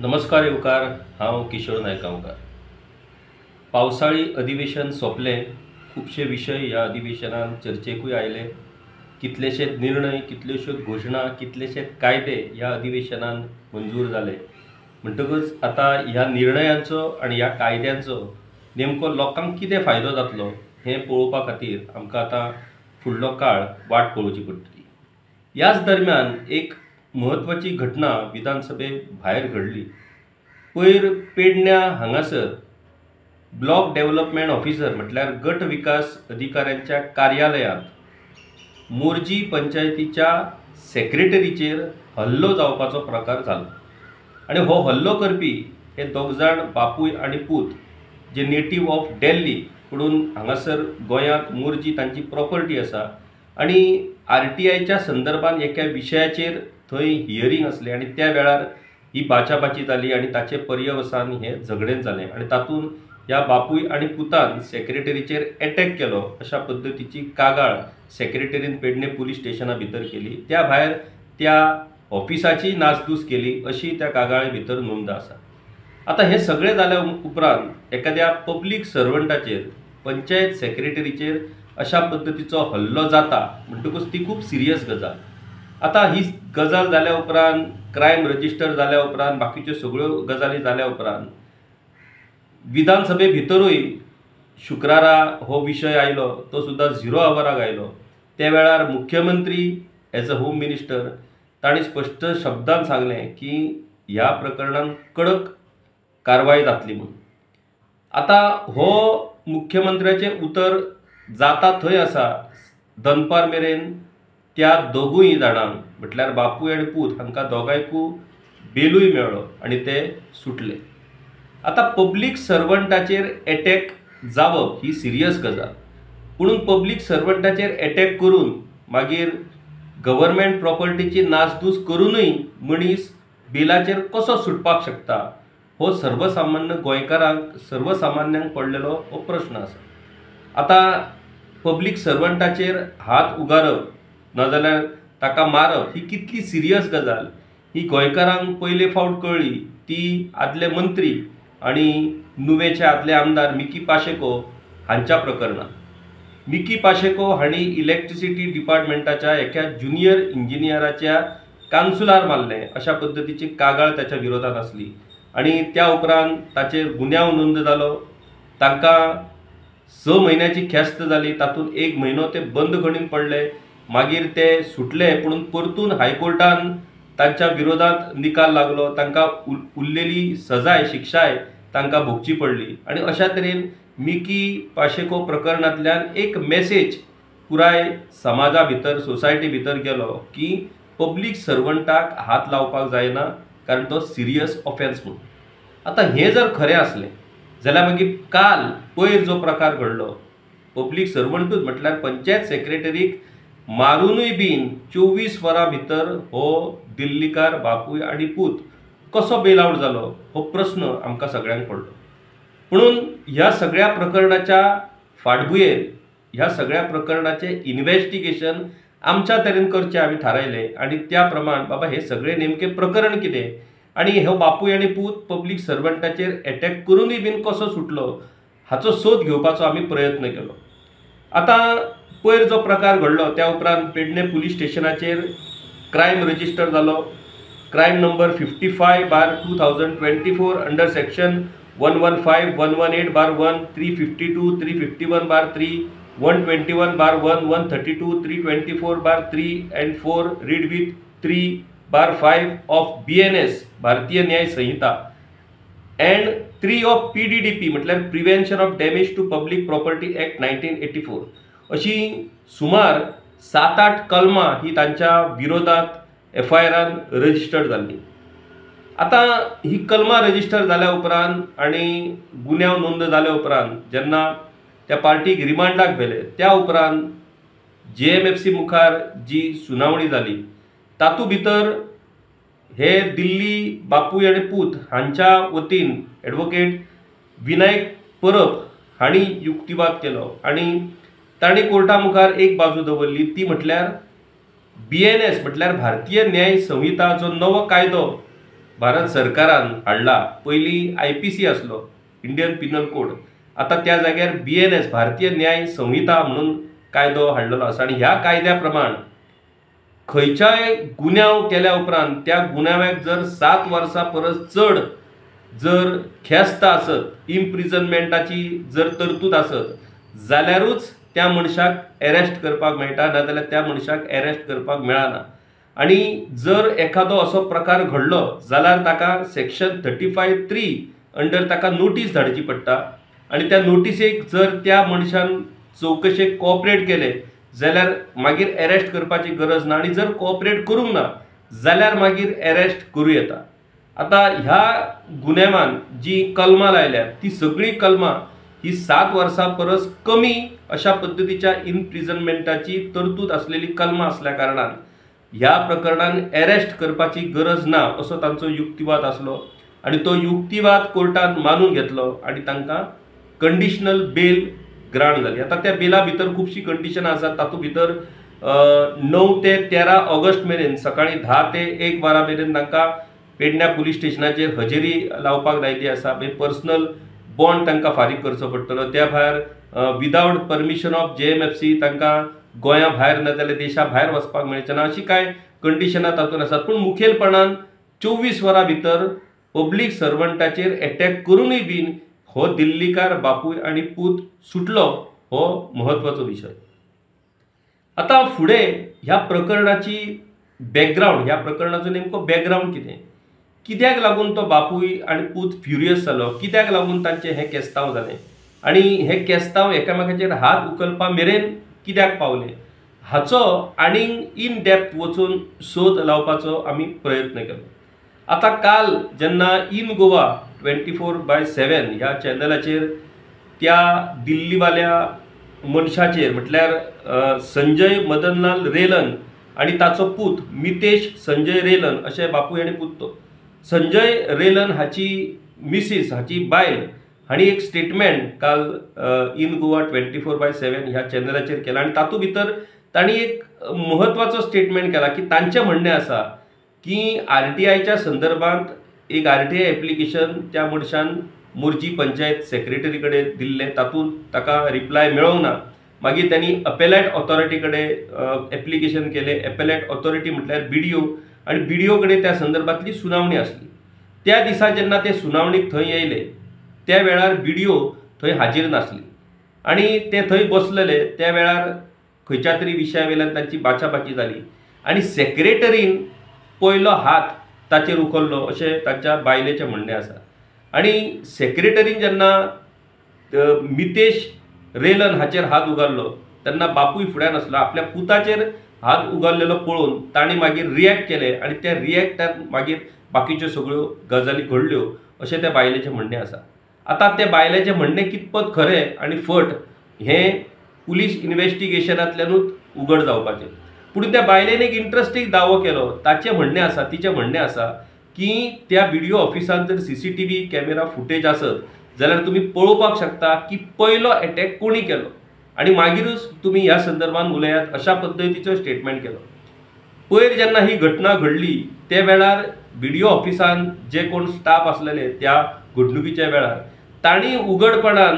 नमस्कार येवकार, हांव किशोर नायकावकार। पावसाळी अधिवेशन सोंपलें। खुबशे विशय ह्या अधिवेशनान चर्चेकूय आयले। कितलेशेच निर्णय, कितल्योश्योच घोशणा, कितलेशेच कायदे ह्या अधिवेशनान मंजूर जाले। म्हणटकच आता ह्या निर्णयांचो आनी ह्या कायद्यांचो नेमको लोकांक कितें फायदो जातलो हें पळोवपा खातीर आमकां आतां फुडलो काळ वाट पळोवची पडटली। ह्याच दरम्यान एक म्हत्वाची घटना विधानसभे भायर घडली। पयर पेडण्या हांगासर ब्लॉक डेव्हलपमेंट ऑफिसर म्हटल्यार गट विकास अधिकाऱ्यांच्या कार्यालयांत मोरजी पंचायतीच्या सेक्रेटरीचेर हल्लो जावपाचो प्रकार जालो। आनी हो हल्लो करपी हे दोग जाण बापूय आनी पूत जे नेटीव ऑफ दिल्ली पुणून हांगासर गोंयांत मोरजी तांची प्रॉपर्टी आसा। आनी RTIच्या संदर्भान एका विशयाचेर थंय हियरिंग असलें आनी त्या वेळार ही बाचाबाची जाली आनी ताचे पर्यवसान हे झगडें जालें आनी तातूंत ह्या बापूय आनी पुतान सेक्रेटरीचेर अटॅक केलो अशा पद्दतीची कागाळ सेक्रेटरीन पेडणे पुलीस स्टेशना भितर केली। त्या भायर त्या ऑफिसाची नासधूस केली अशी त्या कागाळे भितर नोंद आसा। आता हे सगळें जाल्या उपरांत एखाद्या पब्लीक सर्वंटाचेर पंचायत सेक्रेटरीचेर अशा पद्दतीचो हल्लो जाता म्हणटकूच ती खूब सिरियस गजाल। आता ही गजाल जाल्या उपरांत क्रायम रजिस्टर जाल्या उपरांत बाकीच्यो सगळ्यो गजाली जाल्या उपरांत विधानसभे भितरूय शुक्रारा हो विशय आयलो, तो सुद्दां 0 आवराक आयलो। त्या वेळार मुख्यमंत्री एज अ होम मिनिस्टर तांणी स्पश्ट शब्दान सांगलें की ह्या प्रकरणान कडक कारवाय जातली म्हणून। आता हो मुख्यमंत्र्याचें उतर जाता थंय आसा दनपार मेरेन त्या दोगूय जाणांक म्हटल्यार बापूय आनी पूत हांकां दोगांयकू बेलूय मेळ्ळो आनी ते सुटले। आता पब्लीक सर्वंटाचेर अटॅक जावप ही सिरियस गजाल, पुणून पब्लीक सर्वंटाचेर अटॅक करून मागीर गव्हर्मेंट प्रॉपर्टीची नासधूस करूनय मनीस बेलाचेर कसो सुटपाक शकता हो सर्वसामान्य गोंयकारांक सर्वसामान्यांक पडलेलो हो प्रश्न आसा। आता पब्लीक सर्वंटाचेर हात उगारप नाजाल्यार ताका मारप ही कितली सिरियस गजाल ही गोंयकारांक पयले फावट कळ्ळी ती आदले मंत्री आनी नुवेचे आदले आमदार मिकी पाशेको हांच्या प्रकरणांत। मिकी पाशेको हांणी इलेक्ट्रिसिटी डिपार्टमेंटाच्या एका ज्युनियर इंजिनियराच्या कांसुलार मारलें अशा पद्दतीची कागाळ ताच्या विरोधात आसली आनी त्या उपरांत ताचेर गुन्यांव नोंद जालो। तांकां 6 म्हयन्याची ख्यास्त जाली, तातूंत 1 म्हयनो ते बंद खणीन पडले। मागीर ते सुटले, पुणून परतून हायकोर्टान तांच्या विरोधात निकाल लागलो, तांकां उरलेली सजाय शिक्षाय तांकां भोगची पडली। आनी अशा तरेन मिकी पाशेको प्रकरणांतल्यान एक मेसेज पुराय समाजा भितर सोसायटी भितर गेलो की पब्लीक सर्वंटाक हात लावपाक जायना कारण तो सिरियस ऑफेन्स म्हणून। आता हें जर खरें आसलें जाल्यार मागीर काल पयर जो प्रकार घडलो पब्लीक सर्वंटूच म्हटल्यार पंचायत सेक्रेटरीक मारूनय बीन 24 वरां भितर हो दिल्लीकार बापूय आनी पूत कसो बेल आवट जालो हो प्रश्न आमकां सगळ्यांक पडलो। पुणून ह्या सगळ्या प्रकरणाच्या फाटभुंयेर ह्या सगळ्या प्रकरणाचें इन्व्हेस्टिगेशन आमच्या तरेन करचें आमी थारायलें आनी त्या प्रमाण बाबा हे सगळें नेमकें प्रकरण कितें आनी हो बापूय आनी पूत पब्लीक सर्वंटाचेर अटॅक करूनय बीन कसो सुटलो हाचो सोद घेवपाचो आमी प्रयत्न केलो। आता पयर जो प्रकार घडलो त्या उपरांत पेडणे पुलीस स्टेशनाचेर क्रायम रजिस्टर जालो। Crime number 55/2024 under section 115, 118/1, 352, 351/3, 121/1, 132, 324/3 and 4 read with 3/5 of BNS भारतीय न्याय संहिता and 3 of PDDP म्हटल्यार prevention of damage to public property act 1984 अशी सुमार 7-8 कलमां ही तांच्या विरोधात FIRान रजिस्टर जाल्ली। आता ही कलमां रजिस्टर जाल्या उपरांत आनी गुन्यांव नोंद जाल्या उपरांत जेन्ना त्या पार्टीक रिमांडाक व्हेले त्या उपरांत JMFC मुखार जी सुनावणी जाली तातूंत भितर हे दिल्ली बापूय आनी पूत हांच्या वतीन एडवोकेट विनायक परब हांणी युक्तिवाद केलो आनी तांणी कोर्टा मुखार एक बाजू दवरली ती म्हटल्यार BNS म्हटल्यार भारतीय न्याय संहिता जो नवो कायदो भारत सरकारान हाडला। पयलीं IPC आसलो, इंडियन पिनल कोड, आता त्या जाग्यार BNS भारतीय न्याय संहिता म्हणून कायदो हाडलेलो आसा। आणि ह्या कायद्या प्रमाण खंयच्याय गुन्यांव केल्या उपरांत त्या गुन्यांवाक जर 7 वर्सां परस चड जर ख्यास्त आसत, इम्प्रिजनमेंटाची जर तरतूद आसत, जाल्यारूच त्या मनशाक अरेस्ट करपाक मेळटा, नाजाल्यार त्या मनशाक अरेस्ट करपाक मेळना। आणि जर एखादो असो प्रकार घडलो जाल्यार ताका सेक्शन 35(3) अंडर ताका नोटीस धाडची पडटा। आणि त्या नोटिसेक जर त्या मनशान चवकशेक कोऑपरेट केले जाल्यार मागीर अरेस्ट करपाची गरज ना, आणि जर कोऑपरेट करूंक ना जाल्यार मागीर अरेस्ट करूं येता। आता ह्या गुन्यांवान जी कलमां लायल्यात ती सगळी कलमां ही 7 वर्सां परस कमी अशा पद्दतीच्या इम्प्रिजनमेंटाची तरतूद असलेली कलमां असल्या कारणान ह्या प्रकरणान अरेस्ट करपाची गरज ना असो तांचो युक्तिवाद असलो। आणि तो युक्तिवाद कोर्टान मानून घेतलो आणि तांकां कंडिशनल बेल ग्रांट जाली। आता त्या बेला भितर खुबशी कंडिशनां आसात, तातूंत भितर 9 ते 13 ऑगस्ट मेरेन सकाळी 10 ते 1 वरां मेरेन तांकां पेडण्या पुलीस स्टेशनाचेर हजेरी लावपाक लायली आसा। पर्सनल बॉन्ड तांकां फारीक करचो पडटलो। त्या भायर विदाउट परमिशन ऑफ JMFC तांकां गोंया भायर नाजाल्यार देशा भायर वचपाक मेळचें ना, अशी कांय कंडिशनां तातूंत आसात। पूण मुखेलपणान 24 वरां भितर पब्लीक सर्वंटाचेर अटॅक करूनय बीन हो दिल्लीकार बापूय आणि पूत सुटलो, हो महत्वाचो विशय। आता फुडें ह्या प्रकरणाची बॅकग्राऊंड, ह्या प्रकरणाचो नेमको बॅकग्राऊंड कितें, कित्याक लागून तो बापूय आणि पूत फ्युरियस जालो, कित्याक लागून तांचे हे केस्तांव जालें, आणि हे केस्तांव एकामेकाचेर हात उखलपा मेरेन कित्याक पावले, हाचो आनीक इन डेप्थ वचून सोद लावपाचो आमी प्रयत्न केलो। आता काल जेन्ना इन गोवा 24/7 ह्या चॅनलाचेर त्या दिल्लीवाल्या मनशाचेर म्हटल्यार संजय मदनलाल रेलन आणि ताचो पूत मितेश संजय रेलन अशे बापूय आनी पूत तो संजय रेलन हाची मिसीस, हाची बायल हाणी एक स्टेटमेंट काल इन गोवा 24/7 ह्या चॅनलाचेर केला। आणि तातूंत भितर तांणी एक महत्वाचो स्टेटमेंट केला की तांचें म्हणणें आसा की RTIच्या संदर्भात एक RTI एप्लिकेशन त्या मनशान मोर्जी पंचायत सेक्रेटरी कडेन दिल्लें, तातूंत ताका रिप्लाय मेळोंक ना। मागीर त्यांनी अपेलेट ऑथॉरिटी कडेन एप्लिकेशन केलें। एपेलेट ऑथॉरिटी म्हटल्यार BDO, आणि BDO कडेन त्या संदर्भातली सुनावणी आसली। त्या दिसा जेन्ना ते सुनावणीक थंय येयले त्या वेळार BDO थंय हाजीर नासली, आणि ते थंय बसलेले त्या वेळार खंयच्या तरी विशया वयल्यान तांची बाचाबाची जाली, आणि सेक्रेटरीन पयलो हात ताचेर उखल्लो अशें तांच्या बायलेचें म्हणणें आसा। आणि सेक्रेटरीन जेन्ना मितेश रेलन हाचेर हात उगारलो तेन्ना बापूय फुड्यान आसलो। आपल्या पुताचेर हात उगारलेलो पळोवन तांणी मागीर रिएक्ट केलें, आणि त्या रिएक्टान मागीर बाकीच्यो सगळ्यो गजाली घडल्यो अशें त्या बायलेचें म्हणणें आसा। आता त्या बायलेचें म्हणणें कितपत खरें आनी फट हें पुलीस इन्व्हेस्टिगेशनांतल्यानूच उघड जावपाचें। पूण त्या बायलेन एक इंट्रस्टींग दावो केलो। ताचें म्हणणें आसा, तिचें म्हणणें आसा की त्या BDO ऑफिसान जर CCTV कॅमेरा फुटेज आसत जाल्यार तुमी पळोवपाक शकता की पयलो अटॅक कोणी केलो, आणि मागीरूच तुमी ह्या संदर्भात उलयात, अशा पद्दतीचो स्टेटमेंट केलो। पयर जेन्ना ही घटना घडली त्या वेळार BDO ऑफिसान जे कोण स्टाफ आसलेले त्या घडणुकीच्या वेळार तांणी उघडपणान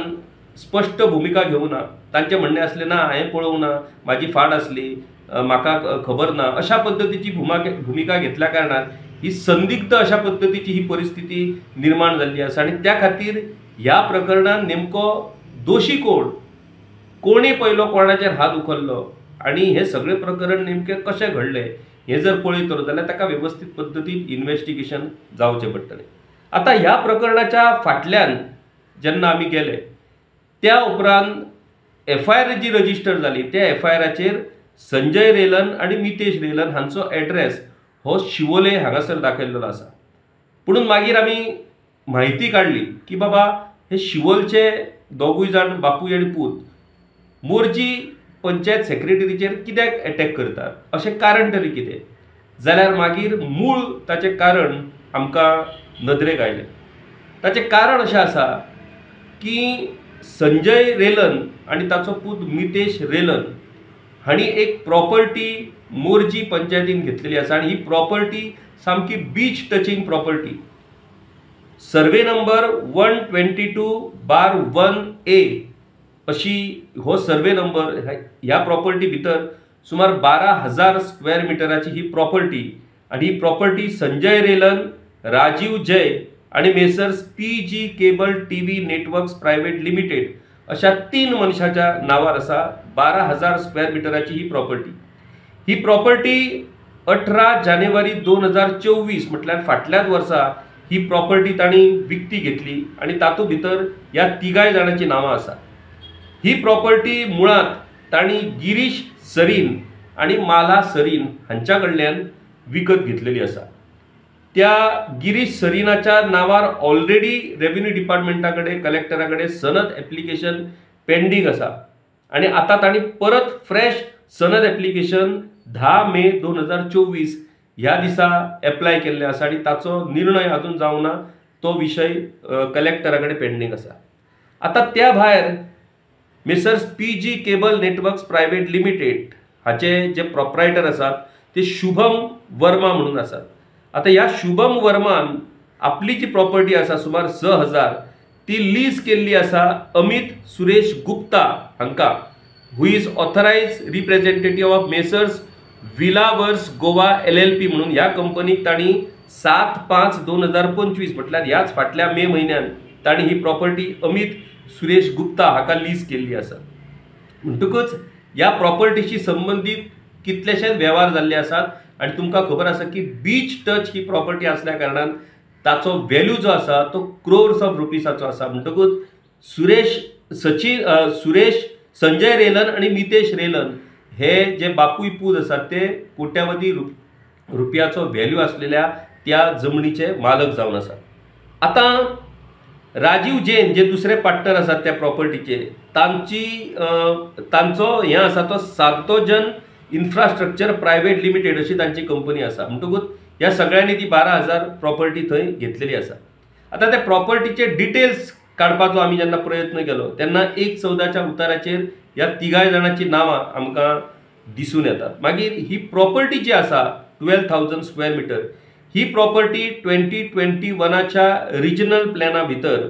स्पश्ट भुमिका घेवंक ना। तांचें म्हणणें आसलें ना हांवें पळोवंक ना, म्हाजी फाट आसली, म्हाका खबर ना, अशा पद्दतीची भुमिका घेतल्या कारणान ही संदिग्ध अशा पद्दतीची ही परिस्थिती निर्माण जाल्ली आसा। आणि त्या खातीर ह्या प्रकरणान नेमको दोशी कोणी पयलो कोणाचेर हात उखल्लो आणि हे सगळे प्रकरण नेमके कशें घडलें हे जर पळयतलो जाल्यार ताका व्यवस्थीत पद्दतीन इन्व्हेस्टिगेशन जावचें पडटलें। आता ह्या प्रकरणाच्या फाटल्यान जेन्ना आमी गेले त्या उपरांत FIR जी रजिस्टर जाली त्या FIRाचेर संजय रेलन आणि मितेश रेलन हांचो एड्रेस हो शिवोले हांगासर दाखयल्लो आसा। पुणून मागीर आमी म्हायती काडली की बाबा हे शिवोलचे दोगूय जाण बापूय आनी पूत मोर्जी पंचायत सेक्रेटरीचेर कित्याक अटॅक करतात, अशें कारण तरी कितें, जाल्यार मागीर मूळ ताचें कारण आमकां नदरेक आयलें। ताचें कारण अशें आसा की संजय रेलन आणि ताचो पूत मितेश रेलन हांणी एक प्रॉपर्टी मोरजी पंचायतीन घेतलेली आसा आणि ही प्रॉपर्टी सामकी बीच टचिंग प्रॉपर्टी. सर्वे नंबर 122/1A अशी हो सर्वे नंबर. ह्या प्रॉपर्टी भितर सुमार 12,000 स्क्वेअर मिटराची ही प्रॉपर्टी आणि ही प्रॉपर्टी संजय रेलन, राजीव जय आणि messrs PG cable TV networks private limited अशा 3 मनशाच्या नावार आसा. 12,000 स्क्वेअर मिटराची ही प्रॉपर्टी. ही प्रॉपर्टी 18 जानेवारी 2024 म्हटल्यार फाटल्याच वर्सा ही प्रॉपर्टी तांणी विकती घेतली आणि तातूंत भितर ह्या तिगाय जाणांची नांवां आसा. ही प्रॉपर्टी मुळात तांणी गिरीश सरीन आणि माला सरीन हांच्या कडल्यान विकत घेतलेली आसा. त्या गिरीश सरीनाच्या नावार ऑलरेडी रेव्हेन्यू डिपार्टमेंटा कडेन कलेक्टरा कडेन सनद ऍप्लिकेशन पेंडींग आसा आणि आता तांणी परत फ्रेश सनद ऍप्लिकेशन 10 मे 2024 ह्या दिसा एप्लाय केल्ले आसा आणि ताचो निर्णय अजून जावंक ना. तो विशय कलेक्टरा कडेन पेंडींग आसा. आता त्या भायर messrs PG cable networks private limited हाचे जे प्रोप्रायटर आसात ते शुभम वर्मा म्हणून आसात. आता ह्या शुभम वर्मान आपली जी प्रॉपर्टी आसा सुमार 6,000 ती लीज केल्ली आसा अमित सुरेश गुप्ता हांकां, who is authorised representative of Messrs विलावर्स गोवा LLP म्हणून. ह्या कंपनीक तांणी 7/5/2025 म्हटल्यार ह्याच फाटल्या मे म्हयन्यान तांणी ही प्रॉपर्टी अमित सुरेश गुप्ता हाका लीज केल्ली आसा. म्हणटकूच ह्या प्रॉपर्टीशी संबंधित कितलेशेच व्यवहार जाल्ले आसात आणि तुमकां खबर आसा की बीच टच ही प्रॉपर्टी असल्या कारणान ताचो व्हॅल्यू जो आसा तो क्रोर्स ऑफ रुपीसाचो आसा. म्हणटकूच सुरेश संजय रेलन आणि मितेश रेलन हे जे बापूय पूत आसात ते कोट्यावधी रुपयाचो व्हॅल्यू असलेल्या त्या जमनीचे मालक जावन आसात. आता राजीव जैन जे दुसरे पार्टनर आसात त्या प्रॉपर्टीचे तांचो हे आसा तो सातोजन इन्फ्रास्ट्रक्चर प्रायव्हेट लिमिटेड अशी तांची कंपनी आसा. म्हणटकूच ह्या सगळ्यांनी ती 12,000 प्रॉपर्टी थंय घेतलेली आसा. आता त्या प्रॉपर्टीचे डिटेल्स काडपाचो आमी जेन्ना प्रयत्न केलो तेन्ना 1/14च्या उताराचेर ह्या तिगाय जाणांची नांवां आमकां दिसून येतात. मागीर ही प्रॉपर्टी जी आसा 12,000 स्क्वेअर मिटर ही प्रॉपर्टी 2021च्या रिजनल प्लॅना भितर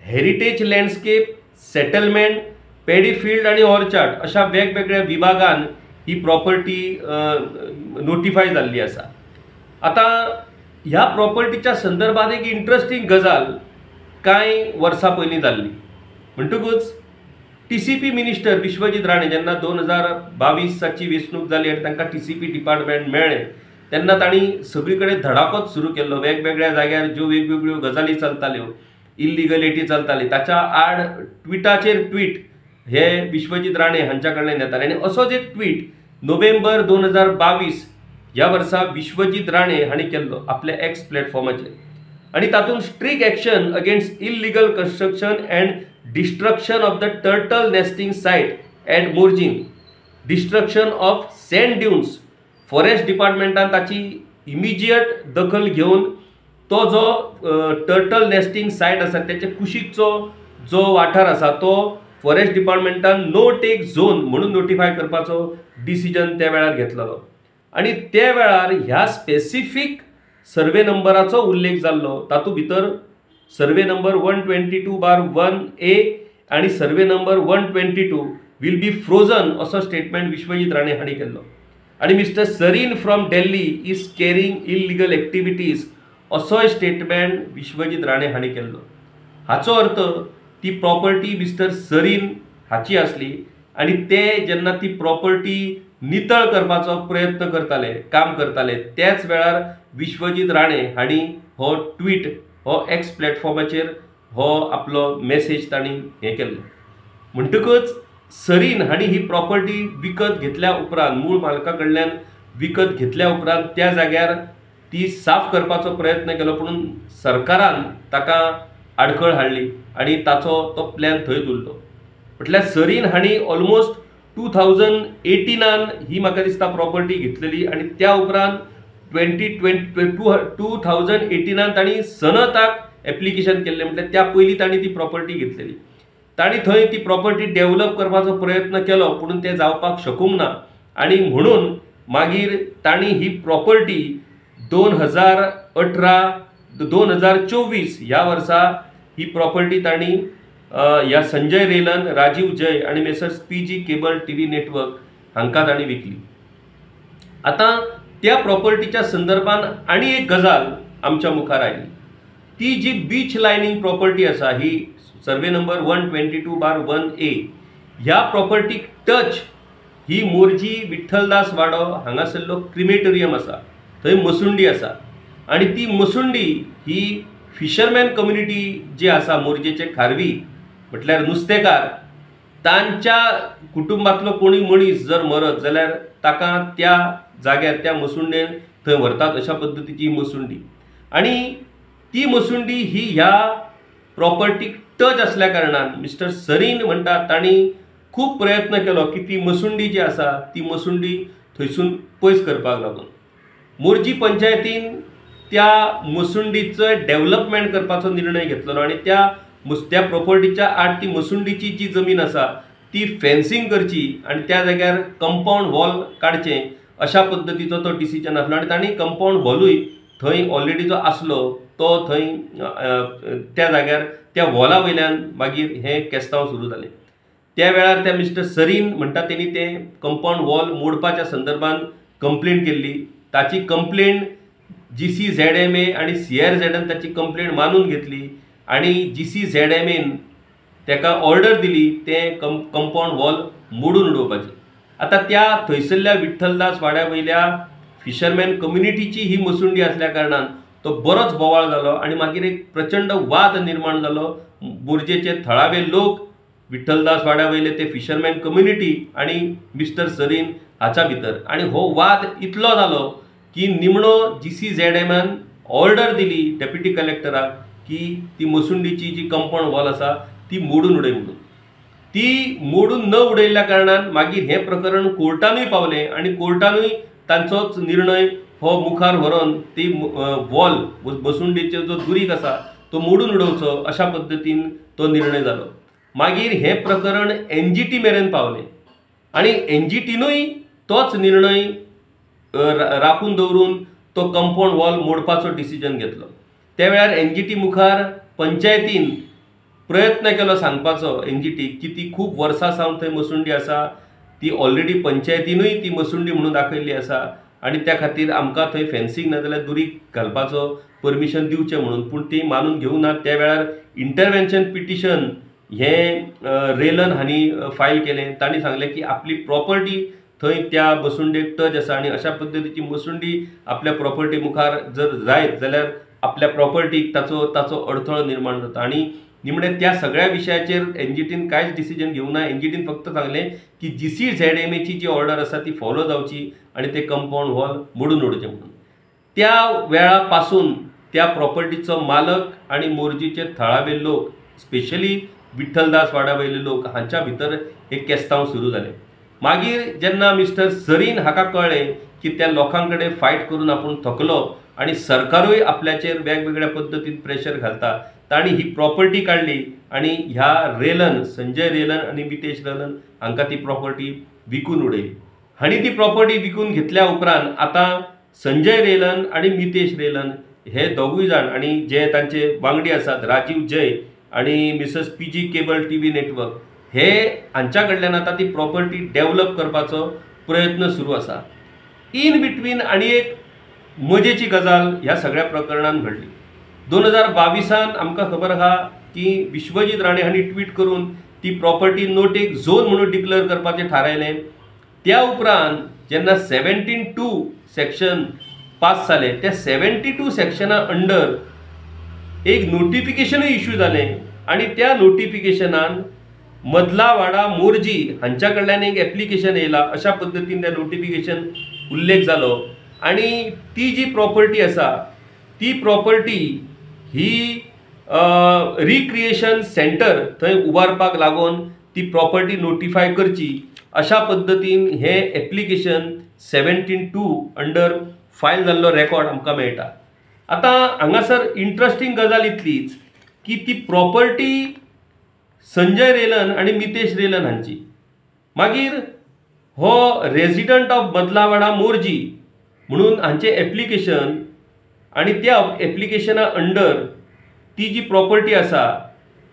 हेरिटेज लँडस्केप, सेटलमेंट, पेडीफिल्ड आणि ऑर्चार्ड अशा वेगवेगळ्या विभागान ही प्रॉपर्टी नोटिफाय जाल्ली आसा. आता ह्या प्रॉपर्टीच्या संदर्भात एक इंटरेस्टिंग गजाल कांय वर्सां पयलीं जाल्ली. म्हणटकूच TCP मिनिस्टर विश्वजीत राणे जेन्ना 2022ची वेंचणूक जाली आनी तांकां TCP डिपार्टमेंट मेळ्ळें तेन्ना तांणी सगळी कडेन धडाकोच सुरू केल्लो. वेगवेगळ्या जाग्यार ज्यो वेगवेगळ्यो गजाली चलताल्यो, इल्लिगलिटी चलताली, ताच्या आड ट्विटाचेर ट्वीट हे विश्वजीत राणे हांच्या कडल्यान येताले आनी असोच एक ट्वीट नोव्हेंबर 2022 ह्या वर्सा विश्वजीत राणे हांणी केल्लो आपल्या X प्लॅटफॉर्माचेर आणि तातूंत strict action against illegal construction and destruction of the turtle nesting site at Morjim, destruction of sand dunes. Forest डिपार्टमेंटान ताची इमिजिएट दखल घेवन तो जो टर्टल नेस्टिंग साइट आसा त्याचे कुशीकचो जो वाठार आसा तो फॉरेस्ट डिपार्टमेंटान नो टेक झोन म्हणून नोटिफाय करपाचो डिसिजन त्या वेळार घेतलेलो आणि त्या वेळार ह्या स्पेसिफिक सर्वे नंबराचो उल्लेख जाल्लो. तातूंत भितर सर्वे नंबर 122/1A आणि survey number 122 will be frozen असो स्टेटमेंट विश्वजीत राणे हांणी केल्लो आणि mister Sarin from Delhi is carrying illegal activities असोय स्टेटमेंट विश्वजीत राणे हांणी केल्लो. हाचो अर्थ ती प्रॉपर्टी मिस्टर सरीन हाची आसली आणि ते जेन्ना ती प्रॉपर्टी नितळ करपाचो प्रयत्न करताले, काम करताले, त्याच वेळार विश्वजीत राणे हांणी हो ट्वीट हो X प्लॅटफॉर्माचेर हो आपलो मेसेज तांणी हे केल्लो. म्हणटकूच सरीन हांणी ही प्रॉपर्टी विकत घेतल्या उपरांत, मूळ मालका कडल्यान विकत घेतल्या उपरांत त्या जाग्यार ती साफ करपाचो प्रयत्न केलो पूण सरकारान ताका आडखळ हाडली आणि ताचो तो प्लॅन थंय उरलो. म्हटल्यार सरीन हांणी ऑलमोस्ट 2018 ही म्हाका दिसता प्रॉपर्टी घेतलेली आणि त्या उपरांत 2018 तांणी सनताक ऍप्लिकेशन केल्लें. म्हटल्यार त्या पयलीं तांणी ती प्रॉपर्टी घेतलेली. तांणी थंय ती प्रॉपर्टी डेव्हलप करपाचो प्रयत्न केलो पूण तें जावपाक शकूंक ना आणि म्हणून मागीर ताणी ही प्रॉपर्टी 2018-2024 ह्या वर्सा ही प्रॉपर्टी ताणी ह्या संजय रेलन, राजीव जय आणि messrs PG cable TV network हांकां ताणी विकली. आता त्या प्रॉपर्टीच्या संदर्भान आणि एक गजाल आमच्या मुखार आयली. ती जी बीच लायनींग प्रॉपर्टी आसा ही सर्वे नंबर 122/1A ह्या प्रॉपर्टीक टच ही मोरजी विठ्ठलदास वाडो हांगासरलो क्रिमेटोरियम आसा, थंय मसुंडी आसा. आणि ती मसुंडी ही फिशरमॅन कम्युनिटी जी आसा मोरजेचे खारवी म्हटल्यार नुस्तेकार, तांच्या कुटुंबातलो कोणी मनीस जर मरत जाल्यार ताका त्या जाग्यार त्या मसुंडेन थंय व्हरतात, अशा पद्दतीची मसुंडी. आणि ती मसुंडी ही ह्या प्रॉपर्टीक टच असल्या कारणान मिस्टर सरीन म्हणटा तांणी खूब प्रयत्न केलो की ती मसुंडी जी आसा ती मसुंडी थंयसून पयस करपाक लागून. मोरजी पंचायतीन त्या मसुंडीचं डेव्हलपमेंट करपाचो निर्णय घेतलो आणि त्या प्रॉपर्टीच्या आड ती मसुंडीची जी जमीन आसा ती फेन्सिंग करची आणि त्या जाग्यार कंपाऊंड वॉल काडचें, अशा पद्दतीचो तो डिसिजन आसलो. आणि तांणी कंपाऊंड वॉलूय थंय ऑलरेडी जो आसलो तो थंय त्या जाग्यार त्या वॉला वयल्यान मागीर हे केस्तांव सुरू जालें. त्या वेळार त्या मिस्टर सरीन म्हणटा तेणी ते कंपाऊंड वॉल मोडपाच्या संदर्भान कंप्लेंट केल्ली. ताची कंप्लेंट GCZMA आणि CRZN ताची कंप्लेंट मानून घेतली आणि GCZMAन ताका ऑर्डर दिली ते कंपाऊंड वॉल मोडून उडोवपाची. आता त्या थंयसरल्या विठ्ठलदास वाड्या वयल्या फिशरमॅन कम्युनिटीची ही मसुंडी असल्या कारणान तो बरोच बोवाळ जालो आणि मागीर एक प्रचंड वाद निर्माण जालो. मोरजेचे थळावे लोक, विठ्ठलदास वाड्या वयले ते फिशरमॅन कम्युनिटी आणि मिस्टर सरीन हाच्या भितर. आणि हो वाद इतलो जालो की निमणो GCZMAन ऑर्डर दिली डेप्युटी कलेक्टराक की ती मसुंडीची जी कंपाऊंड वॉल आसा ती मोडून उडय म्हणून. ती मोडून न उडयल्ल्या कारणान मागीर हे प्रकरण कोर्टानूय पावलें आणि कोर्टानूय तांचोच निर्णय हो मुखार व्हरोन ती वॉल मसुंडीचो जो दुरीग आसा तो मोडून उडोवचो अशा पद्दतीन तो निर्णय जालो. मागीर हे प्रकरण NGT मेरेन पावलें आणि NGTनूय तोच निर्णय राखून दवरून तो कंपाऊंड वॉल मोडपाचो डिसिजन घेतलो. त्या वेळार NGT मुखार पंचायतीन प्रयत्न केलो सांगपाचो NGT की ती खूब वर्सां सावन थंय मसुंडी आसा, ती ऑलरेडी पंचायतीनूय ती मसुंडी म्हणून दाखयल्ली आसा आणि त्या खातीर आमकां थंय फेन्सिंग नाजाल्यार दुरीग घालपाचो परमिशन दिवचें म्हणून. पूण ती मानून घेवना. त्या वेळार इंटरव्हेन्शन पिटिशन हे रेलन हांणी फायल केलें. तांणी सांगलें की आपली प्रॉपर्टी थंय त्या मसुंडेक टच आसा आणि अशा पद्दतीची मसुंडी आपल्या प्रॉपर्टी मुखार जर जायत जाल्यार आपल्या प्रॉपर्टीक ताचो अडथळो निर्माण जाता. आणि निमणे त्या सगळ्या विशयाचेर NGTन कांयच डिसिजन घेवना. NGTन फक्त सांगलें की GCZMAची जी ऑर्डर आसा ती फॉलो जावची आणि ते कंपाऊंड वॉल मोडून उडोवचें म्हणून. त्या वेळा पासून त्या प्रॉपर्टीचो मालक आणि मोरजीचे थळावे लोक, स्पेशली विठ्ठलदास वाड्या वयले लोक हांच्या भितर हे केस्तांव सुरू जालें. मागीर जेन्ना मिस्टर सरीन हाका कळ्ळें की त्या लोकां कडेन फायट करून आपूण थकलो आणि सरकारूय आपल्याचेर वेगवेगळ्या पद्दतीन प्रेशर घालता, तांणी ही प्रॉपर्टी काडली आणि ह्या रेलन, संजय रेलन आणि मितेश रेलन हांकां ती प्रॉपर्टी विकून उडयली. हांणी ती प्रॉपर्टी विकून घेतल्या उपरांत आतां संजय रेलन आणि मितेश रेलन हे दोगूय जाण आणि जे तांचे वांगडी आसात राजीव जय आणि Mrs PG cable TV network, हे हांच्या कडल्यान आतां ती प्रॉपर्टी डेव्हलप करपाचो प्रयत्न सुरू आसा. इन बिटवीन आणि एक मजेची गजाल ह्या सगळ्या प्रकरणान घडली. 2022 आमकां खबर आहा की विश्वजीत राणे हांणी ट्वीट करून ती प्रॉपर्टी नो टेक झोन म्हणून डिक्लेअर करपाचें थारायलें. त्या उपरांत जेन्ना 72 सेक्शन पास जालें, त्या 72 सेक्शना अंडर एक नोटिफिकेशनूय इश्यू जालें आणि त्या नोटिफिकेशनान मदला वाडा मोरजी हांच्या कडल्यान एक एप्लिकेशन येयला अशा पद्दतीन त्या नोटिफिकेशन उल्लेख जालो. आणि ती जी प्रॉपर्टी आसा ती प्रॉपर्टी ही रिक्रिएशन सेंटर थंय उबारपाक लागून ती प्रॉपर्टी नोटिफाय करची अशा पद्दतीन हे एप्लिकेशन 72 अंडर फायल जाल्लो रेकॉर्ड आमकां मेळटा. आतां हांगासर इंट्रस्टिंग गजाल इतलीच की ती प्रॉपर्टी संजय रेलन आणि मितेश रेलन हांची. मागीर हो रेजिडंट ऑफ मदलावाडा मोर्जी म्हणून हांचे एप्लिकेशन आणि त्या एप्लिकेशना अंडर ती जी प्रॉपर्टी आसा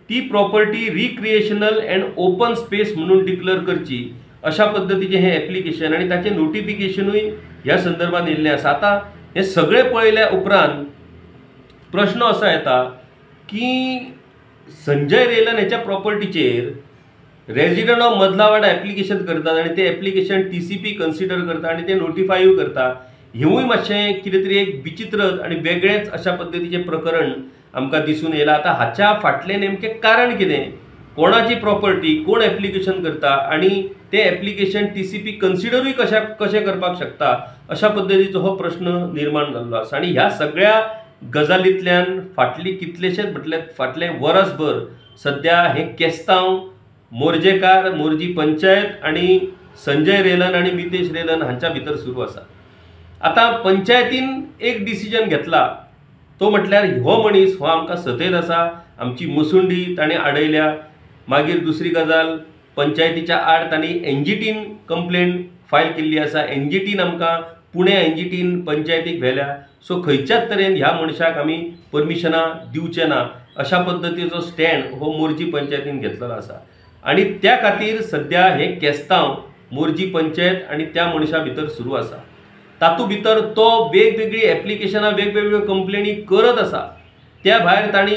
ती property recreational and open space म्हणून डिक्लेअर करची अशा पद्धतीचे हे एप्लिकेशन आणि ताचे नोटिफिकेशनूय ह्या संदर्भात येयल्लें आसा. आता हे सगळे पळयल्या उपरांत प्रश्न असो येता की संजय रेलन हेच्या प्रॉपर्टीचेर रेजिडंट ऑफ मदलावाडा एप्लिकेशन करतात आणि ते एप्लिकेशन TCP कन्सिडर करता आणि ते नोटिफायूय करता. हेवूय मातशें कितें तरी एक विचित्र आणि वेगळेच अशा पद्धतीचे प्रकरण आमकां दिसून येयला. आता हाच्या फाटलें नेमकें कारण कितें, कोणाची प्रॉपर्टी कोण एप्लिकेशन करता आणि ते एप्लिकेशन TCP कन्सिडरूय कशें करपाक शकता अशा पद्धतीचो हो प्रश्न निर्माण जाल्लो आसा. आणि ह्या सगळ्या गजालींतल्यान कितलेशेच म्हटल्यार फाटलें वरसभर सध्या हे केस्तांव मोर्जेकार मोर्जी पंचायत आणि संजय रेलन आणि मितेश रेलन हांच्या भितर सुरू आसा. आता पंचायतीन एक डिसिजन घेतला तो म्हटल्यार हो मनीस हो आमकां सतयत आसा, आमची मसुंडी ताणें आडयल्या. मागीर दुसरी गजाल पंचायतीच्या आड तांणी NGTन कंप्लेंट फायल केल्ली आसा. NGTन आमकां पुणे NGTन पंचायतीक व्हेल्या. सो खंयच्याच तरेन ह्या मनशाक आमी परमिशनां दिवचे ना अशा पद्धतीचो स्टँड हो मोर्जी पंचायतीन घेतलेलो आसा. आणि त्या खातीर सध्या हे केस्तांव मोर्जी पंचायत आणि त्या मनशा भितर सुरू आसा. तातूं भितर तो वेगवेगळी एप्लिकेशनां वेगवेगळ्यो कंप्लेनी करत आसा. त्या भायर तांणी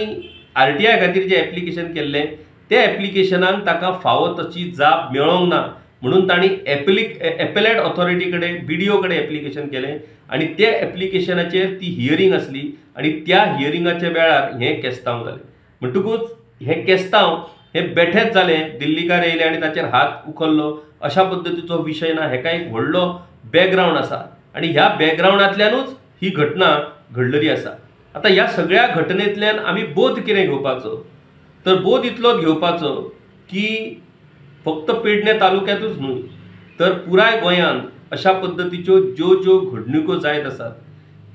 RTI खातीर जे एप्लिकेशन केल्लें त्या एप्लिकेशनाक ताका फावो तशी जाप मेळोंक ना म्हणून तांणी एपेलेट ऑथॉरिटी कडेन BDO कडेन एप्लिकेशन केलें आणि त्या एप्लिकेशनाचेर ती हियरिंग आसली आणि त्या हियरिंगाच्या वेळार हे केस्तांव जालें. म्हणटकूच हे केस्तांव हे बेठेच जाले, दिल्लीकार येयले आणि ताचेर हात उखल्लो अशा पद्धतीचो विशय ना. हेका एक व्हडलो बॅकग्रावंड आसा आणि ह्या बॅकग्रावंडांतल्यानूच ही घटना घडलेली आसा. आता ह्या सगळ्या घटनेंतल्यान आमी बोध कितें घेवपाचो, तर बोध इतलोच घेवपाचो की फक्त पेडणे तालुक्यातूच न्हय तर पुराय गोंयांत अशा पद्धतीच्यो ज्यो घडणुको जायत आसात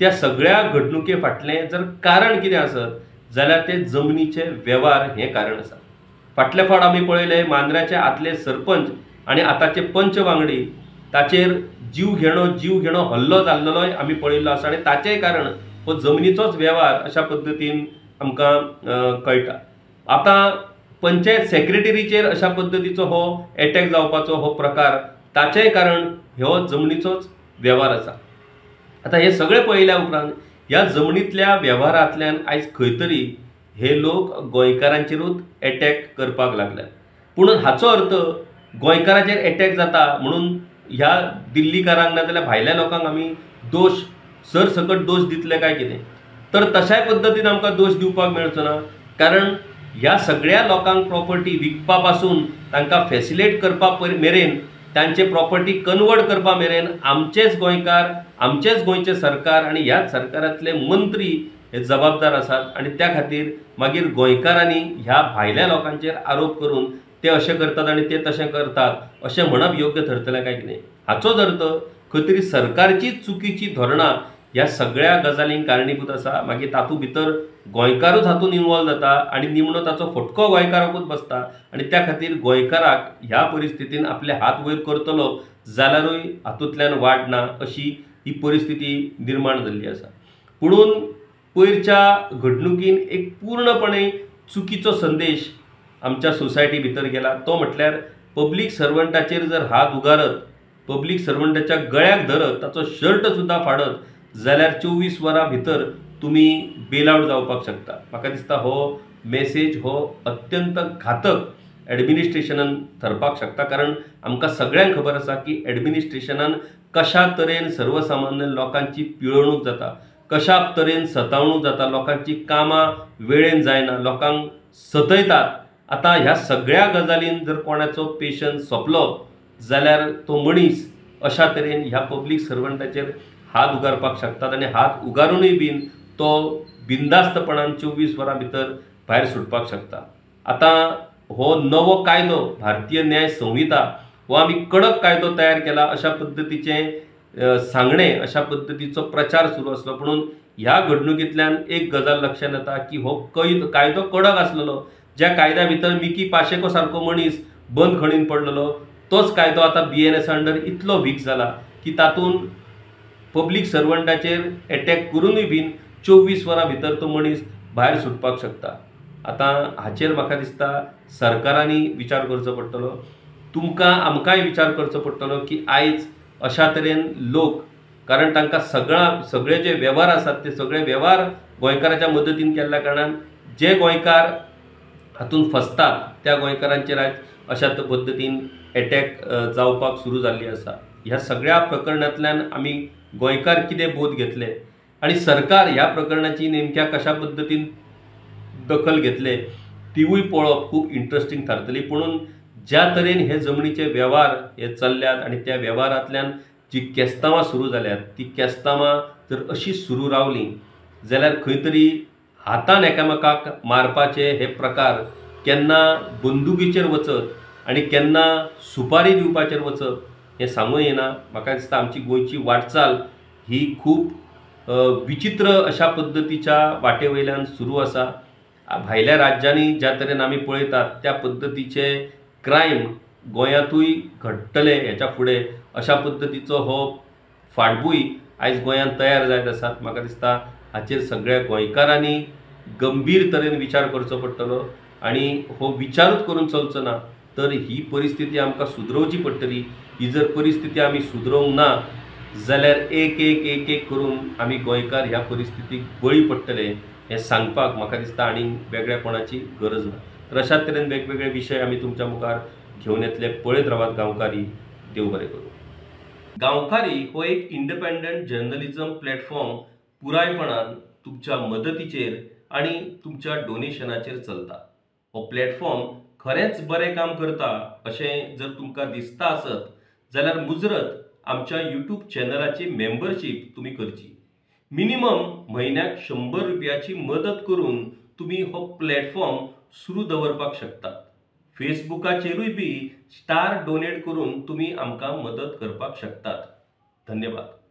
त्या सगळ्या घडणुके फाटलें जर कारण कितें आसत जाल्यार ते जमनीचे वेव्हार हें कारण आसा. फाटले फावट आमी पळयले मांद्र्याचे आदले सरपंच आणि आताचे पंच वांगडी ताचेर जीव घेणो हल्लो जाल्लोय आमी पळयल्लो आसा आणि ताचेय कारण हो जमनीचोच वेव्हार अशा पद्धतीन आमकां कळटा. आता पंचायत सेक्रेटरीचेर अशा पद्धतीचो हो अटॅक जावपाचो हो प्रकार ताचेय कारण हो जमनीचोच वेव्हार आसा. आता हे सगळे पळयल्या उपरांत ह्या जमनींतल्या वेव्हारांतल्यान आयज खंय तरी हे लोक गोंयकारांचेरूच अटॅक करपाक लागल्यात. पूण हाचो अर्थ गोंयकारांचेर अटॅक जाता म्हणून ह्या दिल्लीकारांक ना जाल्यार भायल्या लोकांक आमी दोश सरसकट दोश दितले काय कितें, तर तशाय पद्धतीन आमकां दोश दिवपाक मेळचो ना. कारण ह्या सगळ्या लोकांक प्रॉपर्टी विकपा पासून तांकां फॅसिलेट करपा मेरेन तांचे प्रॉपर्टी कन्वर्ट करपा मेरेन आमचेच गोंयकार आमचेच गोंयचे सरकार आणि ह्याच सरकारांतले मंत्री हे जबाबदार आसात. आणि त्या खातीर मागीर गोंयकारांनी ह्या भायल्या लोकांचेर आरोप करून ते अशें करतात आणि ते तशें करतात अशें म्हणप योग्य ठरतलें काय कितें. हाचोच अर्थ खंय तरी सरकारचीच चुकीची धोरणां ह्या सगळ्या गजालींक कारणीभूत आसा. मागीर तातूंत भितर गोंयकारूच हातूंत इन्वॉल्व जाता आणि निमणो ताचो फटको गोंयकाराकूच बसता आणि त्या खातीर गोंयकाराक ह्या परिस्थितीन आपले हात वयर करतलो जाल्यारूय हातूंतल्यान वाड ना अशी ही परिस्थिती निर्माण जाल्ली आसा. पुणून पयरच्या घडणुकीन एक पूर्णपणे चुकीचो संदेश आमच्या सोसायटी भितर गेला. तो म्हटल्यार पब्लीक सर्वंटाचेर जर हात उगारत, पब्लीक सर्वंटाच्या गळ्याक धरत, ताचो शर्ट सुद्धा फाडत जाल्यार 24 वरां भितर तुमी बेल आउट जावपाक शकता. म्हाका दिसता हो मेसेज हो अत्यंत घातक एडमिनिस्ट्रेशनान ठरपाक शकता. कारण आमकां सगळ्यांक खबर आसा की एडमिनिस्ट्रेशनान कशा तरेन सर्वसामान्य लोकांची पिळवणूक जाता, कशा तरेन सतावणूक जाता, लोकांची कामां वेळेन जायना, लोकांक सतयतात. आता ह्या सगळ्या गजालीन जर कोणाचो पेशन्स सोंपलो जाल्यार तो मनीस अशा तरेन ह्या पब्लीक सर्वंटाचेर हात उगारपाक शकतात आणि हात उगारूनय बीन तो बिंदास्तपणान 24 वरां भितर भायर सुटपाक शकता. आता हो नवो कायदो भारतीय न्याय संहिता हो आमी कडक कायदो तयार केला अशा पद्धतीचे सांगणे अशा पद्धतीचो प्रचार सुरू आसलो. म्हणून ह्या घडणुकींतल्यान एक गजाल लक्षात येता की हो कायदो कडक आसलेलो. ज्या कायद्या भितर मिकी पाशेको सारको मनीस बंद खणीन पडलेलो तोच कायदो आतां BNS अंडर इतलो वीक जाला की तातूंत पब्लीक सर्वंटाचेर एटॅक करूनय बीन 24 वरां भितर तो मनीस भायर सुटपाक शकता। आतां हाचेर म्हाका दिसता सरकारांनी विचार करचो पडटलो, तुमकां आमकांय विचार करचो पडटलो की आयज अशा तरेन लोक, कारण तांकां सगळे जे वेव्हार आसात ते सगळे वेव्हार गोंयकाराच्या मदतीन केल्ल्या कारणान जे गोंयकार हातूंत फसतात त्या गोंयकारांचेर आयज अशा पद्दतीन एटॅक जावपाक सुरू जाल्ली आसा। ह्या सगळ्या प्रकरणांतल्यान आमी गोंयकार कितें बोध घेतले आनी सरकार ह्या प्रकरणाची नेमक्या कशा पद्दतीन दखल घेतले तिवूय पळोवप खूब इंटरेस्टिंग थारतली। पुणून ज्या तरेन हे जमनीचे वेव्हार हे चल्ल्यात आनी त्या वेव्हारांतल्यान जी केस्तांवां सुरू जाल्यात ती केस्तांवां जर अशीच सुरू रावलीं जाल्यार खंय तरी हातान एकामेकाक मारपाचे हे प्रकार केन्ना बंदुकीचेर वचत आनी केन्ना सुपारी दिवपाचेर वचप हें सांगूं येना। म्हाका दिसता आमची गोंयची वाटचाल ही खूब विचित्र अशा पद्दतीच्या वाटे वयल्यान सुरू आसा। भायल्या राज्यांनी ज्या तरेन आमी पळयतात त्या पद्दतीचे क्रायम गोंयांतूय घडटले हेच्या फुडें अशा पद्दतीचो हो फाटभूंय आयज गोंयांत तयार जायत आसात। म्हाका दिसता हाचेर सगळ्या गोंयकारांनी गंभीर तरेन विचार करचो पडटलो आनी हो विचारूच करून चलचो ना तर ही परिस्थिती आमकां सुदरोवची पडटली। ही जर परिस्थिती आमी सुदरोवंक ना जाल्यार एक एक एक एक करून आमी गोंयकार ह्या परिस्थितीक बळी पडटले हें सांगपाक म्हाका दिसता आनी वेगळेपणाची गरज ना। तर अशा तरेन वेगवेगळे विशय आमी तुमच्या मुखार घेवन येतले। पळयत रावात गांवकारी। देव बरें करूं। गांवकारी हो एक इंडिपेंडंट जर्नलिझम प्लॅटफॉर्म पुरायपणान तुमच्या मदतीचेर आनी तुमच्या डोनेशनाचेर चलता। हो प्लॅटफॉर्म खरेंच बरें काम करता अशें जर तुमकां दिसता आसत जाल्यार मुजरत आमच्या YouTube चॅनलाची मेंबरशीप तुमी करची। मिनिमम म्हयन्याक 100 रुपयाची मदत करून तुमी हो प्लॅटफॉर्म सुरू दवरपाक शकतात। फेसबुकाचेरूय बी स्टार डोनेट करून तुमी आमकां मदत करपाक शकतात। धन्यवाद।